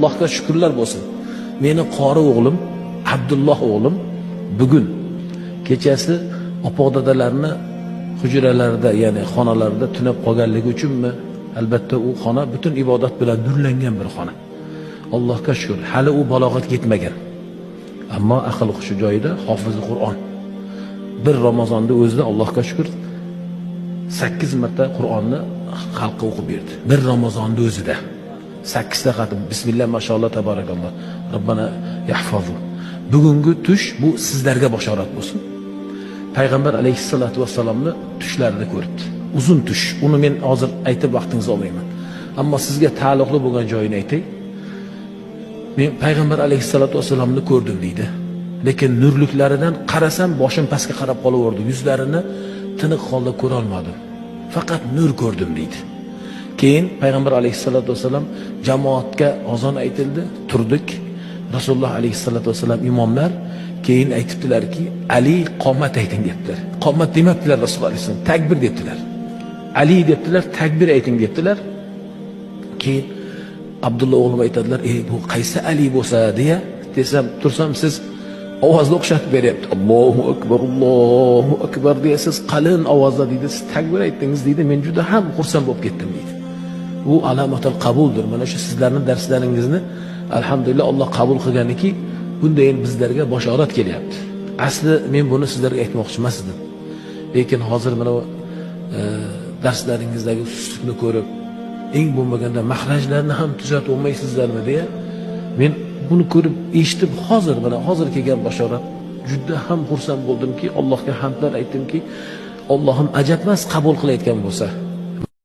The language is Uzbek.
Allohga shukrlar bo'lsin. Meni qori o'g'lim, Abdulloh o'g'lim bugun kechasi opa-dadalarni hujralarida, ya'ni xonalarida tunab qolganligi uchunmi? Albatta u xona butun ibodat bilan nurlangan bir xona. Allohga shukr, hali u balog'atga yetmagan. Ammo aql hushi joyida, hofizi Qur'on. Bir Ramazonda o'zida Allohga shukr 8 marta Qur'onni xalqqa o'qib berdi. Bir Ramazonda o'zida 8 ta xatm. Bismillah, mashallah, tabarakalloh. Robbana yahfazu. Bugungi tush bu sizlarga bashorat bo'lsin. Payg'ambar alayhissalatu vassalomni tushlarida ko'ribdi. Uzun tush. Uni men hozir aytib vaqtingizni olmayman. Ammo sizga taalluqli bo'lgan joyini aytay. Men Payg'ambar alayhissalatu vassalomni ko'rdim deydi. Lekin nurliklaridan qarasam boshim pastga qarab qolaverdi. Yuzlarini tiniq holda ko'ra olmadim. Faqat nur ko'rdim deydi. Keyin Payg'ambar alayhissalatu vassalam jamoatga azon aytildi, turdik. Rasululloh alayhissalatu vassalam imomlar keyin aytibdilarki, Ali qomat ayting debdilar. Qomat demabdilar Rasululloh alayhissalom, takbir debdilar. Ali debdilar, takbir ayting debdilar. Keyin Abdulloh o'g'lim aytadilar, bu qaysi Ali bo'lsa deya desam, tursam siz ovozni o'xshatib beryapti. Allohu akbar deysiz, qalin ovozda deydi, siz takbir aytdingiz deydi. Men juda ham xursand bo'lib ketdim deydi. Bu alomatul qabuldir. Mana shu sizlarning darslaringizni alhamdulillah Alloh qabul qilganiki, bunday bizlarga bashorat kelyapti. Asli men buni sizlarga aytmoqchi emas edim. Lekin hozir mana darslaringizdagi sustukni ko'rib, eng bo'lmaganda mahrajlarni ham tuzatib olmaysizlarmi deya men buni ko'rib, eshitib hozir kelgan bashorat juda ham xursand bo'ldimki, Allohga hamdlar aytdimki, Allohim ajabmas qabul qilayotgan bo'lsa.